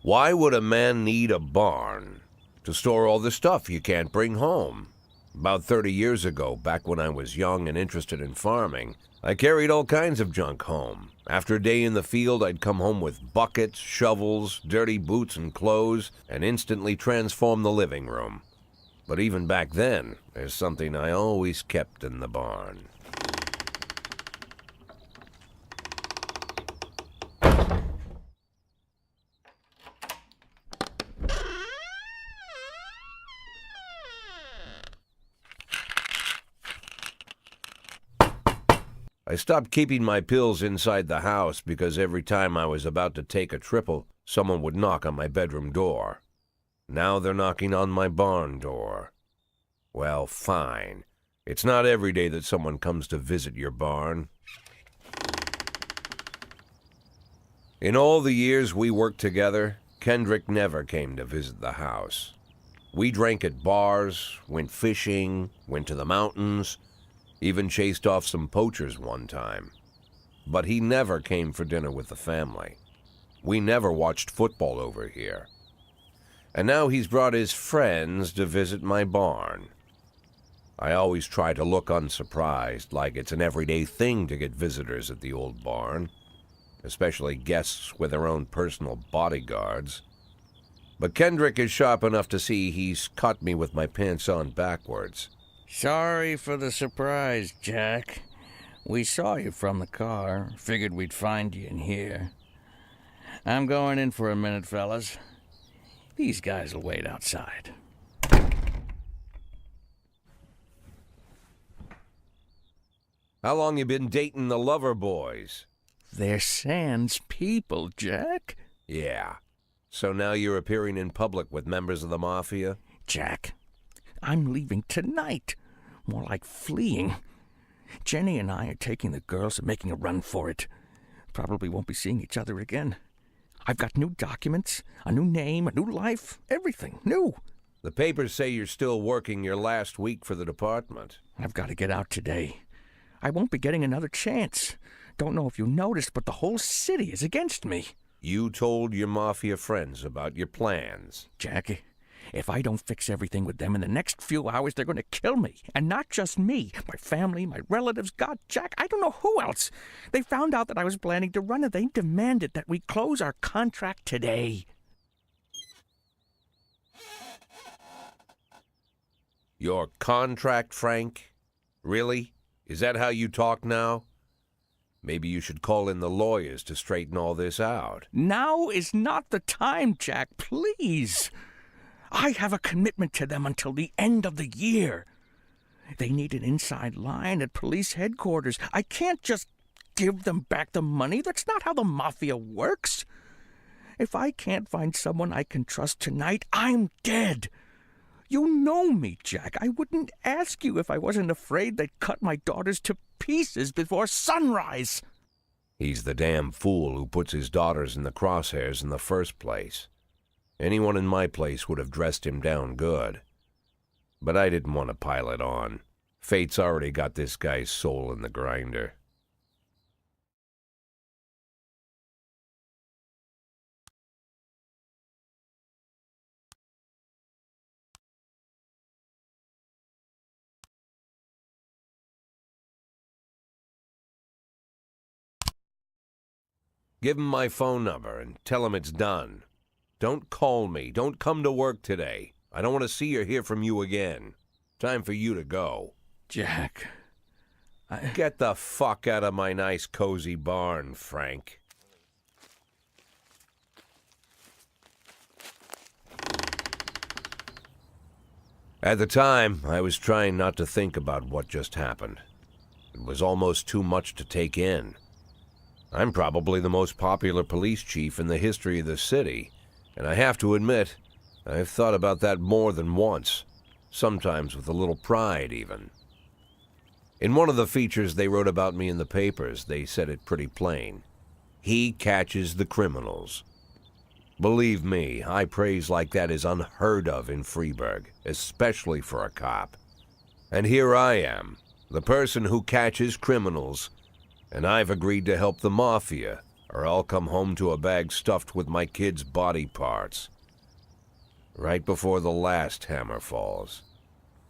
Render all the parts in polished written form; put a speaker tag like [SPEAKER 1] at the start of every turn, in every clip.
[SPEAKER 1] Why would a man need a barn? To store all the stuff you can't bring home. About 30 years ago, back when I was young and interested in farming, I carried all kinds of junk home. After a day in the field, I'd come home with buckets, shovels, dirty boots and clothes, and instantly transform the living room. But even back then, there's something I always kept in the barn. I stopped keeping my pills inside the house because every time I was about to take a triple, someone would knock on my bedroom door. Now they're knocking on my barn door. Well, fine. It's not every day that someone comes to visit your barn. In all the years we worked together, Kendrick never came to visit the house. We drank at bars, went fishing, went to the mountains, even chased off some poachers one time. But he never came for dinner with the family. We never watched football over here. And now he's brought his friends to visit my barn. I always try to look unsurprised, like it's an everyday thing to get visitors at the old barn, especially guests with their own personal bodyguards. But Kendrick is sharp enough to see he's caught me with my pants on backwards.
[SPEAKER 2] Sorry for the surprise, Jack. We saw you from the car. Figured we'd find you in here. I'm going in for a minute, fellas. These guys will wait outside.
[SPEAKER 1] How long you been dating the lover boys?
[SPEAKER 2] They're Sans people, Jack.
[SPEAKER 1] Yeah. So now you're appearing in public with members of the Mafia?
[SPEAKER 2] Jack, I'm leaving tonight. More like fleeing. Jenny and I are taking the girls and making a run for it. Probably won't be seeing each other again. I've got new documents, a new name, a new life, everything new.
[SPEAKER 1] The papers say you're still working your last week for the department.
[SPEAKER 2] I've got to get out today. I won't be getting another chance. Don't know if you noticed, but the whole city is against me.
[SPEAKER 1] You told your Mafia friends about your plans.
[SPEAKER 2] Jackie, if I don't fix everything with them in the next few hours, they're going to kill me. And not just me. My family, my relatives, God, Jack, I don't know who else. They found out that I was planning to run and they demanded that we close our contract today.
[SPEAKER 1] Your contract, Frank? Really? Is that how you talk now? Maybe you should call in the lawyers to straighten all this out.
[SPEAKER 2] Now is not the time, Jack, please. I have a commitment to them until the end of the year. They need an inside line at police headquarters. I can't just give them back the money. That's not how the Mafia works. If I can't find someone I can trust tonight, I'm dead. You know me, Jack. I wouldn't ask you if I wasn't afraid they'd cut my daughters to pieces before sunrise.
[SPEAKER 1] He's the damn fool who puts his daughters in the crosshairs in the first place. Anyone in my place would have dressed him down good. But I didn't want to pile it on. Fate's already got this guy's soul in the grinder. Give him my phone number and tell him it's done. Don't call me. Don't come to work today. I don't want to see or hear from you again. Time for you to go.
[SPEAKER 2] Jack,
[SPEAKER 1] Get the fuck out of my nice cozy barn, Frank. At the time, I was trying not to think about what just happened. It was almost too much to take in. I'm probably the most popular police chief in the history of the city, and I have to admit, I've thought about that more than once, sometimes with a little pride even. In one of the features they wrote about me in the papers, they said it pretty plain. He catches the criminals. Believe me, high praise like that is unheard of in Freeburg, especially for a cop. And here I am, the person who catches criminals, and I've agreed to help the Mafia or I'll come home to a bag stuffed with my kids' body parts. Right before the last hammer falls.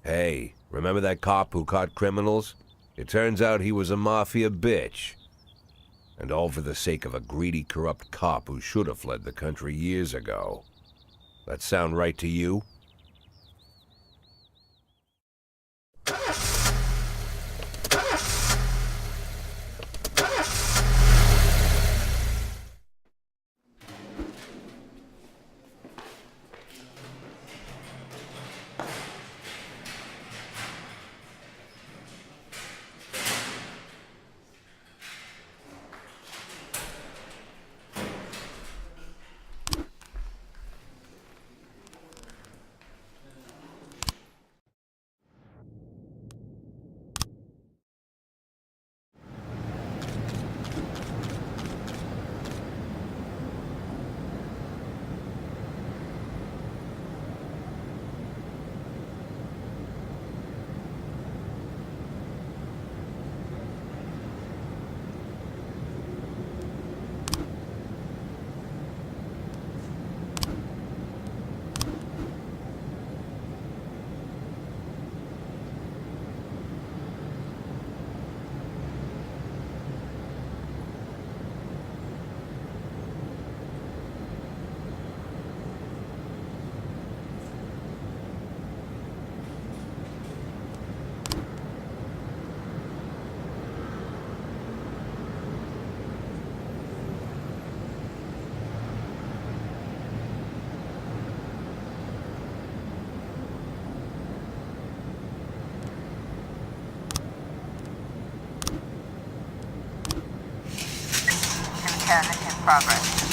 [SPEAKER 1] Hey, remember that cop who caught criminals? It turns out he was a mafia bitch. And all for the sake of a greedy, corrupt cop who should have fled the country years ago. That sound right to you?
[SPEAKER 3] In progress.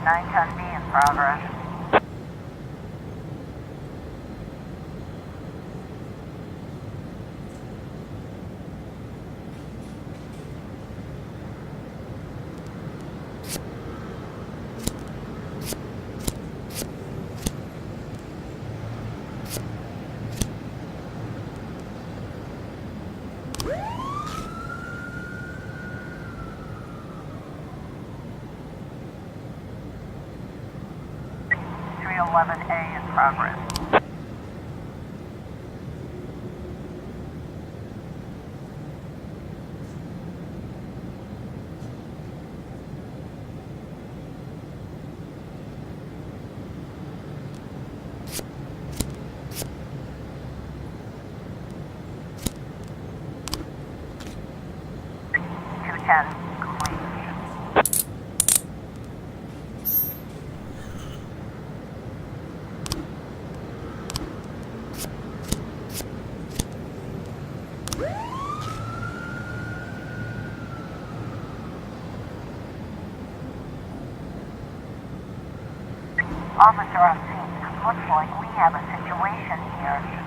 [SPEAKER 3] Nine-ton B in progress. A in progress. Two-10 complete. Officer on scene, looks like we have a situation here.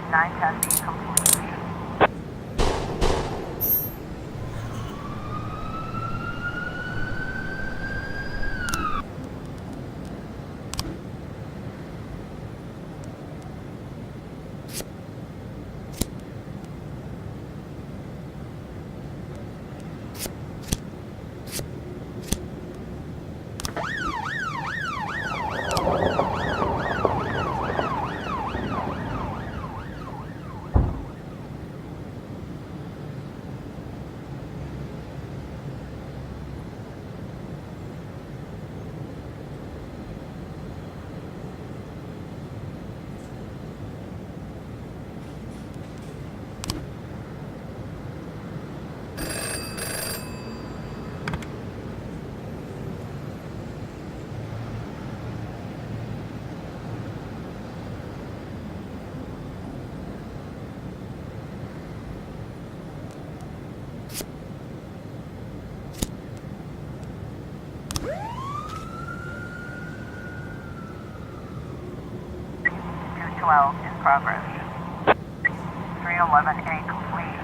[SPEAKER 3] 9 testing complete. In progress. 311A complete.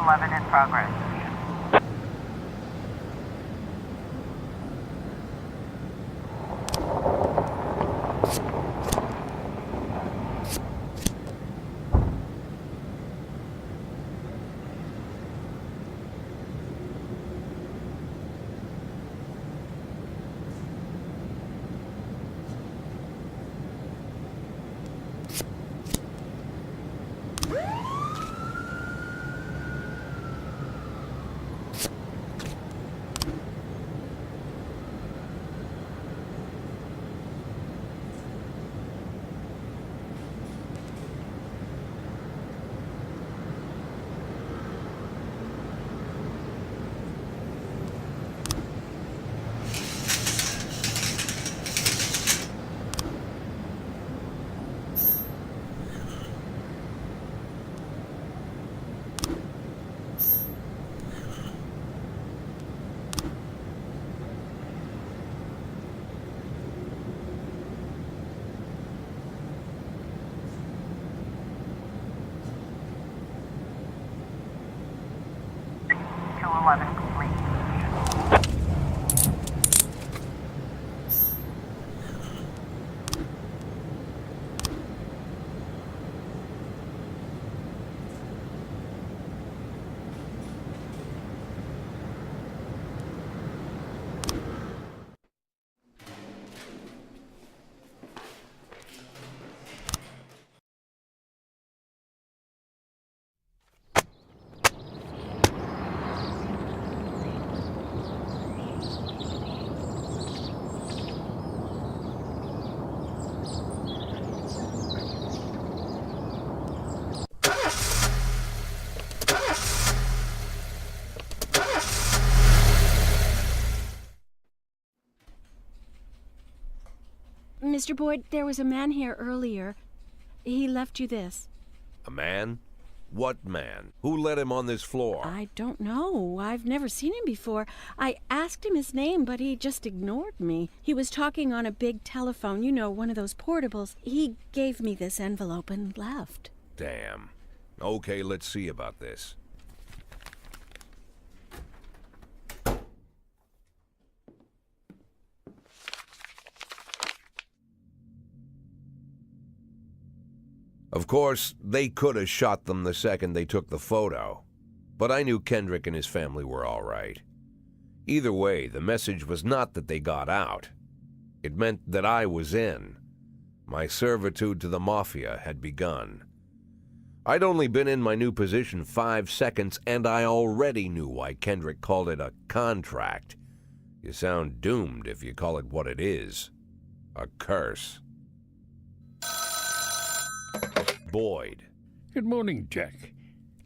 [SPEAKER 3] 211 in progress.
[SPEAKER 4] Mr. Boyd, there was a man here earlier. He left you this.
[SPEAKER 1] A man? What man? Who let him on this floor?
[SPEAKER 4] I don't know. I've never seen him before. I asked him his name, but he just ignored me. He was talking on a big telephone, you know, one of those portables. He gave me this envelope and left.
[SPEAKER 1] Damn. Okay, let's see about this. Of course, they could have shot them the second they took the photo, but I knew Kendrick and his family were all right. Either way, the message was not that they got out. It meant that I was in. My servitude to the Mafia had begun. I'd only been in my new position 5 seconds, and I already knew why Kendrick called it a contract. You sound doomed if you call it what it is. A curse. Boyd.
[SPEAKER 5] Good morning, Jack.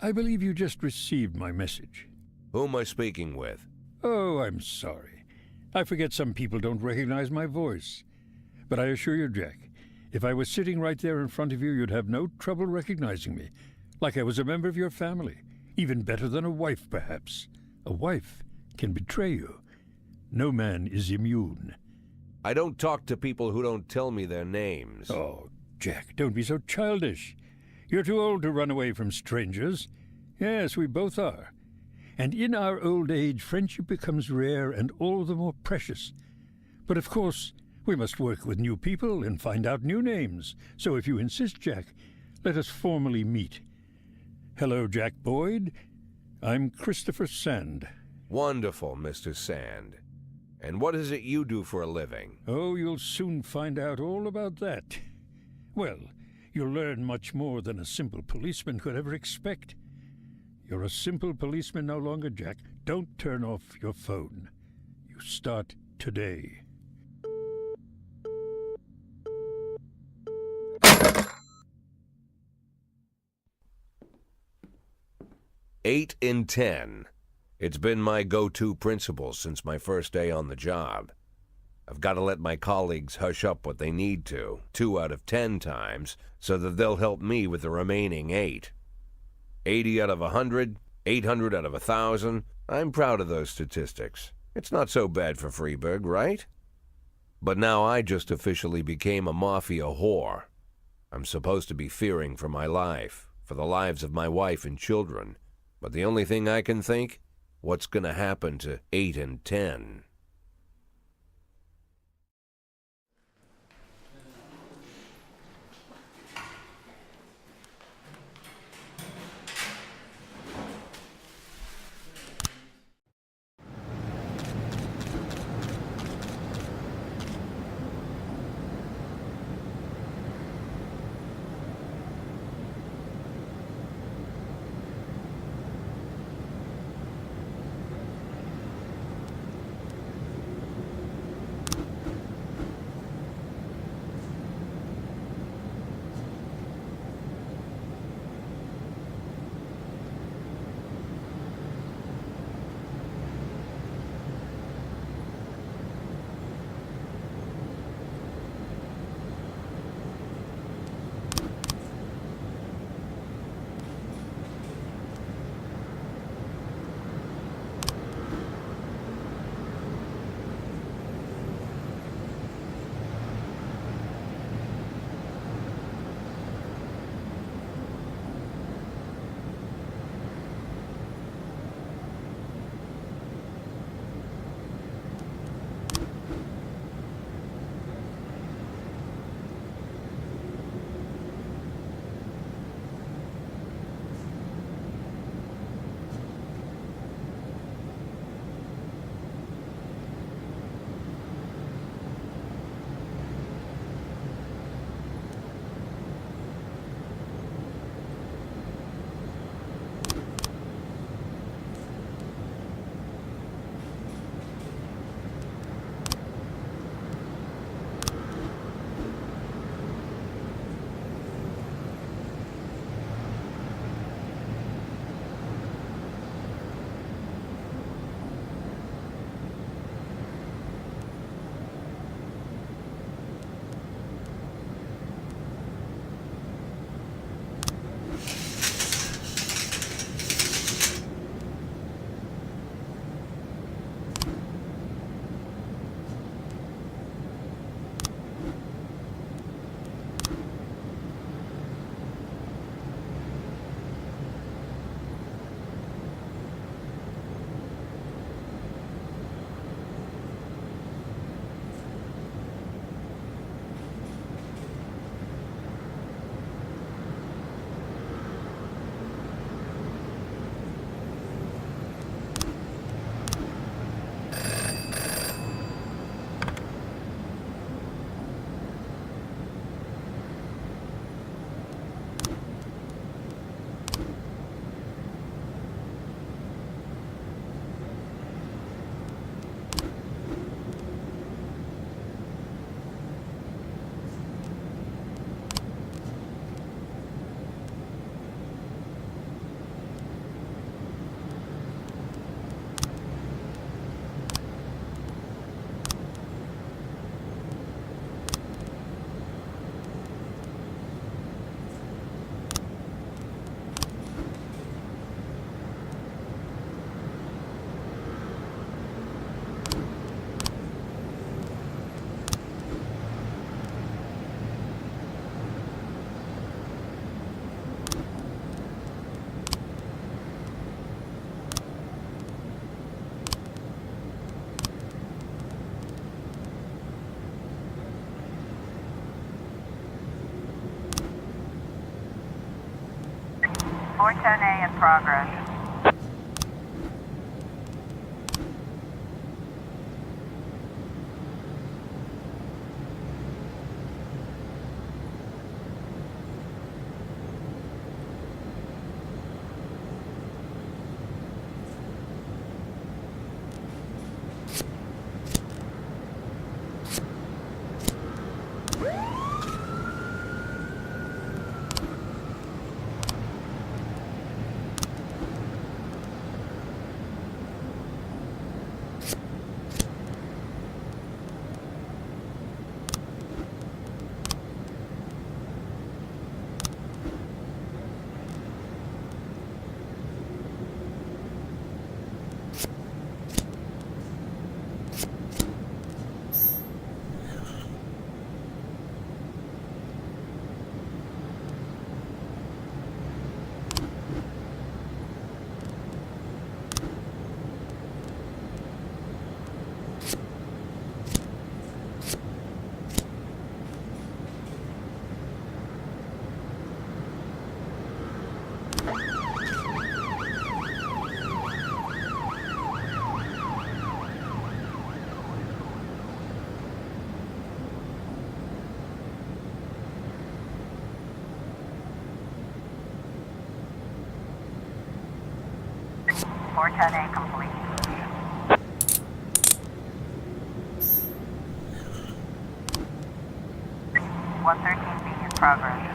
[SPEAKER 5] I believe you just received my message.
[SPEAKER 1] Who am I speaking with?
[SPEAKER 5] Oh, I'm sorry. I forget some people don't recognize my voice. But I assure you, Jack, if I was sitting right there in front of you, you'd have no trouble recognizing me. Like I was a member of your family. Even better than a wife, perhaps. A wife can betray you. No man is immune.
[SPEAKER 1] I don't talk to people who don't tell me their names.
[SPEAKER 5] Oh, Jack, don't be so childish. You're too old to run away from strangers. Yes, we both are. And in our old age, friendship becomes rare and all the more precious. But of course, we must work with new people and find out new names. So if you insist, Jack, let us formally meet. Hello, Jack Boyd. I'm Christopher Sand.
[SPEAKER 1] Wonderful, Mr. Sand. And what is it you do for a living?
[SPEAKER 5] Oh, you'll soon find out all about that. Well, you'll learn much more than a simple policeman could ever expect. You're a simple policeman no longer, Jack. Don't turn off your phone. You start today.
[SPEAKER 1] Eight in 10. It's been my go-to principle since my first day on the job. I've got to let my colleagues hush up what they need to, 2 out of 10 times, so that they'll help me with the remaining 8. 80 out of 100, 800 out of 1,000. I'm proud of those statistics. It's not so bad for Freeburg, right? But now I just officially became a mafia whore. I'm supposed to be fearing for my life, for the lives of my wife and children. But the only thing I can think, what's gonna happen to 8 and 10?
[SPEAKER 3] A in progress. 410A complete. 113B in progress.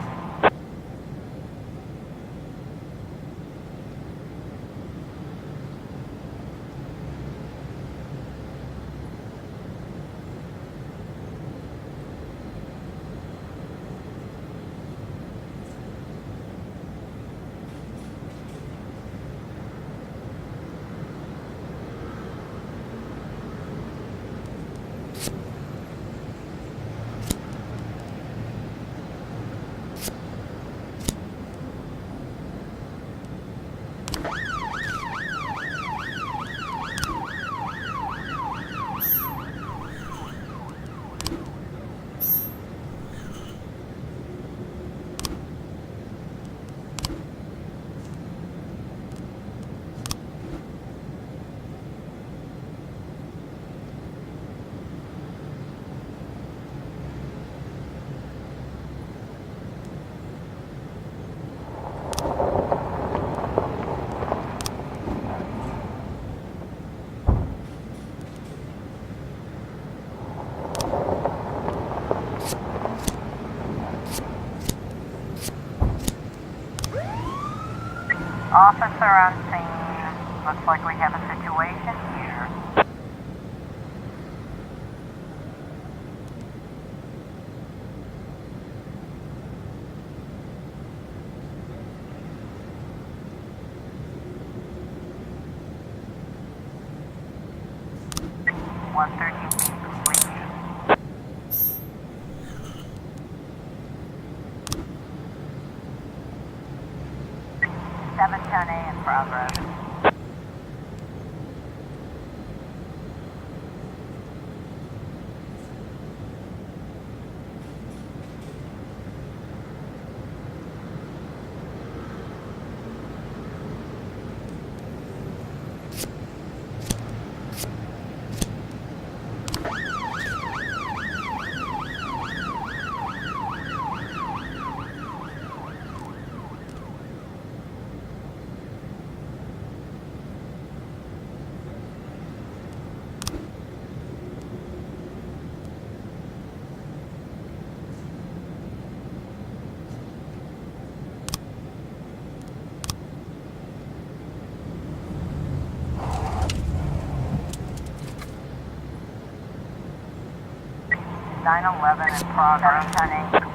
[SPEAKER 3] Officer on scene. Looks like we have a situation here. complete. 710A in progress. Nine 11 in progress. 710A.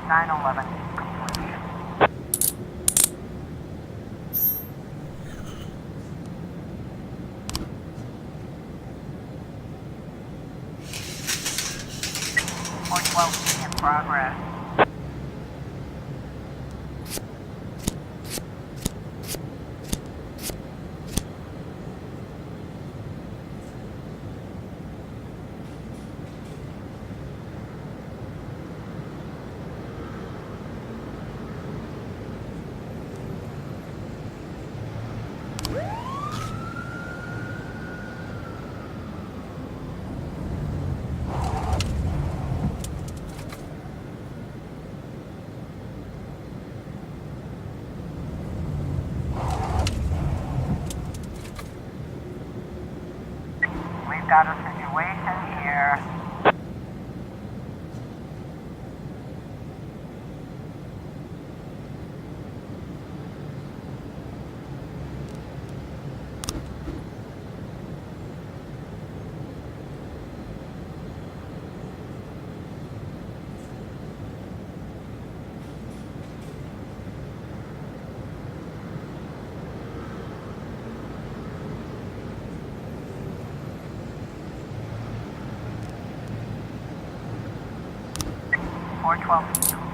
[SPEAKER 3] Nine 11 complete. Four 12 in progress. got a situation here. Four 12.